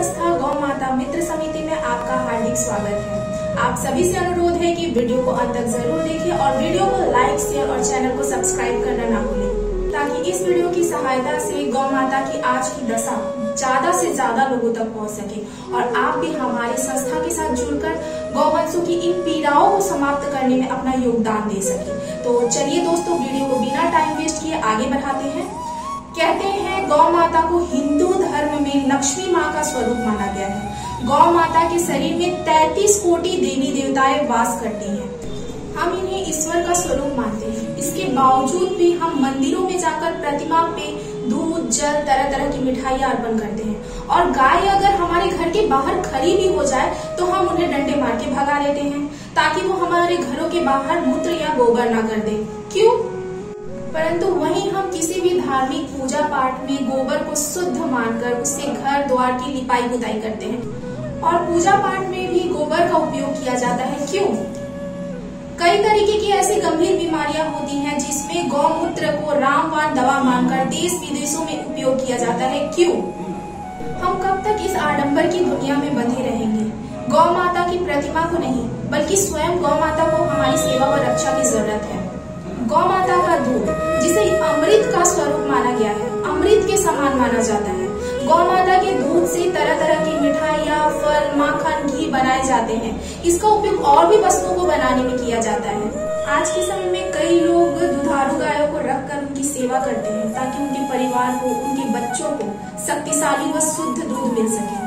संस्था गौ माता मित्र समिति में आपका हार्दिक स्वागत है। आप सभी से अनुरोध है कि वीडियो को अंत तक जरूर देखें और वीडियो को लाइक, शेयर और चैनल को सब्सक्राइब करना ना भूलें, ताकि इस वीडियो की सहायता से गौ माता की आज की दशा ज्यादा से ज्यादा लोगों तक पहुंच सके और आप भी हमारी संस्था के साथ जुड़कर गौवंशों की इन पीड़ाओं को समाप्त करने में अपना योगदान दे सके। तो चलिए दोस्तों, वीडियो को बिना टाइम वेस्ट किए आगे बढ़ाते हैं। कहते हैं गौ माता को हिंदू धर्म में लक्ष्मी माँ का स्वरूप माना गया है। गौ माता के शरीर में 33 कोटि देवी देवताएं वास करती हैं। हम इन्हें ईश्वर का स्वरूप मानते हैं। इसके बावजूद भी हम मंदिरों में जाकर प्रतिमा पे दूध, जल, तरह तरह की मिठाइयाँ अर्पण करते हैं और गाय अगर हमारे घर के बाहर खड़ी भी हो जाए तो हम उन्हें डंडे मार के भगा लेते हैं, ताकि वो हमारे घरों के बाहर मूत्र या गोबर ना कर दे। क्यों? परंतु वहीं हम किसी भी धार्मिक पूजा पाठ में गोबर को शुद्ध मानकर उससे घर द्वार की लिपाई पुताई करते हैं और पूजा पाठ में भी गोबर का उपयोग किया जाता है। क्यों? कई तरीके की ऐसी गंभीर बीमारियां होती हैं जिसमें गौमूत्र को रामबाण दवा मानकर देश विदेशों में उपयोग किया जाता है। क्यों? हम कब तक इस आडंबर की दुनिया में बंधे रहेंगे? गौ माता की प्रतिमा को नहीं, बल्कि स्वयं गौ माता को हमारी सेवा व रक्षा की जरूरत है। गौ माता का दूध, जिसे अमृत का स्वरूप माना गया है, अमृत के समान माना जाता है। गौ माता के दूध से तरह तरह की मिठाइयाँ, फल, माखन, घी बनाए जाते हैं। इसका उपयोग और भी वस्तुओं को बनाने में किया जाता है। आज के समय में कई लोग दुधारू गायों को रखकर उनकी सेवा करते हैं, ताकि उनके परिवार को, उनके बच्चों को शक्तिशाली व शुद्ध दूध मिल सके।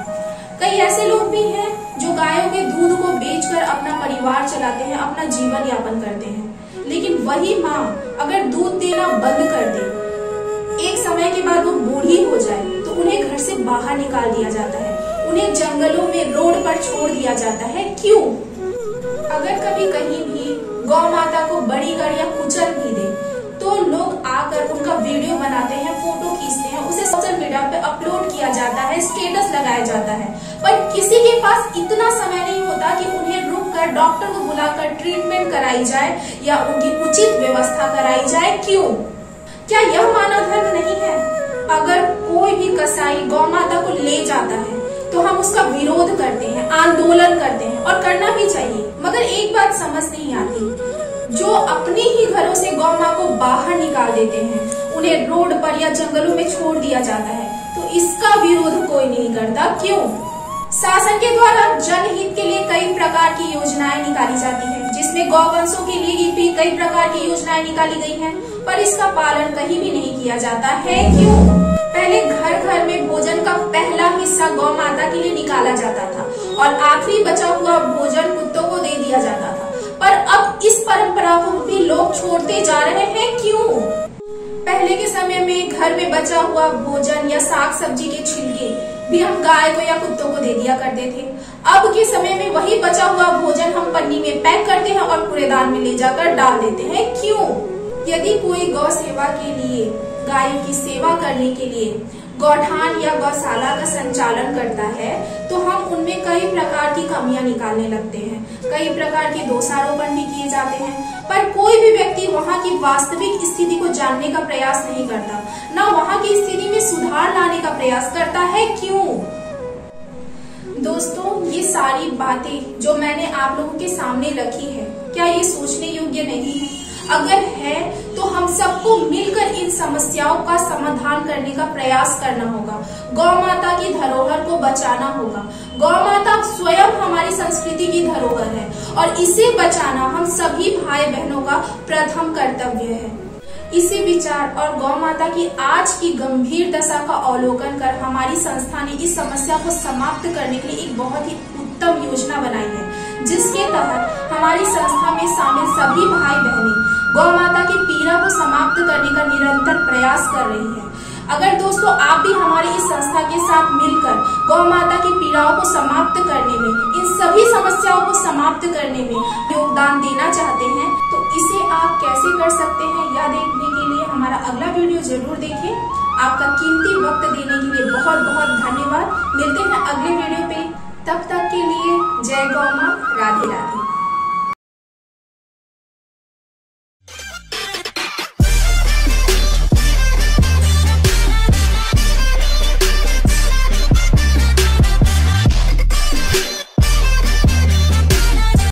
कई ऐसे लोग भी हैं जो गायों के दूध को बेचकर अपना परिवार चलाते हैं, अपना जीवन यापन करते हैं। लेकिन वही माँ अगर दूध देना बंद कर दे, एक समय के बाद वो बूढ़ी हो जाए, तो उन्हें घर से बाहर निकाल दिया जाता है, उन्हें जंगलों में रोड पर छोड़ दिया जाता है। क्यों? अगर कभी कहीं भी गौ माता को बड़ी गाड़ी या कुचल भी दे तो लोग आकर उनका वीडियो बनाते हैं, फोटो खींचते हैं, उसे सोशल मीडिया पे अपलोड किया जाता है, स्टेटस लगाया जाता है। पर किसी के पास इतना समय नहीं होता कि उन्हें रुककर डॉक्टर को बुलाकर ट्रीटमेंट कराई जाए या उनकी उचित व्यवस्था कराई जाए। क्यों? क्या यह मानव धर्म नहीं है? अगर कोई भी कसाई गौ माता को ले जाता है तो हम उसका विरोध करते हैं, आंदोलन करते हैं और करना भी चाहिए। मगर एक बात समझ नहीं आती, जो अपने ही घरों से गौ माँ को बाहर निकाल देते हैं, उन्हें रोड पर या जंगलों में छोड़ दिया जाता है, तो इसका विरोध कोई नहीं करता। क्यों? शासन के द्वारा जनहित के लिए कई प्रकार की योजनाएं निकाली जाती हैं, जिसमें गौवंशों के लिए भी कई प्रकार की योजनाएं निकाली गई हैं, पर इसका पालन कहीं भी नहीं किया जाता है। क्यों? पहले घर घर में भोजन का पहला हिस्सा गौ माता के लिए निकाला जाता था और आखिरी बचा हुआ भोजन कुत्तों को दे दिया जाता था, पर अब इस परंपरा को भी लोग छोड़ते जा रहे हैं। क्यों? पहले के समय में घर में बचा हुआ भोजन या साग सब्जी के छिलके भी हम गाय को या कुत्तों को दे दिया करते थे। अब के समय में वही बचा हुआ भोजन हम पन्नी में पैक करते हैं और कूड़ेदान में ले जाकर डाल देते हैं। क्यों? यदि कोई गौ सेवा के लिए, गाय की सेवा करने के लिए गौठान या गौशाला का संचालन करता है, तो हम उनमें कई प्रकार की कमियां निकालने लगते हैं, कई प्रकार के दोषारोपण भी किए जाते हैं, पर कोई भी व्यक्ति वहां की वास्तविक स्थिति को जानने का प्रयास नहीं करता, ना वहां की स्थिति में सुधार लाने का प्रयास करता है। क्यों? दोस्तों, ये सारी बातें जो मैंने आप लोगों के सामने रखी है, क्या ये सोचने योग्य नहीं है? अगर है तो हम सबको मिलकर इन समस्याओं का समाधान करने का प्रयास करना होगा। गौ माता की धरोहर को बचाना होगा। गौ माता स्वयं हमारी संस्कृति की धरोहर है और इसे बचाना हम सभी भाई बहनों का प्रथम कर्तव्य है। इसी विचार और गौ माता की आज की गंभीर दशा का अवलोकन कर हमारी संस्था ने इस समस्या को समाप्त करने के लिए एक बहुत ही उत्तम योजना बनाई है, जिसके तहत हमारी संस्था में शामिल सभी भाई बहनें गौ माता की पीड़ा को समाप्त करने का निरंतर प्रयास कर रही है। अगर दोस्तों आप भी हमारी इस संस्था के साथ मिलकर गौ माता की पीड़ाओं को समाप्त करने में, इन सभी समस्याओं को समाप्त करने में योगदान देना चाहते हैं, तो इसे आप कैसे कर सकते हैं, यह देखने के लिए हमारा अगला वीडियो जरूर देखें। आपका कीमती वक्त देने के लिए बहुत बहुत धन्यवाद। मिलते हैं अगले वीडियो पे, तब तक के लिए जय गौ माँ, राधे राधे।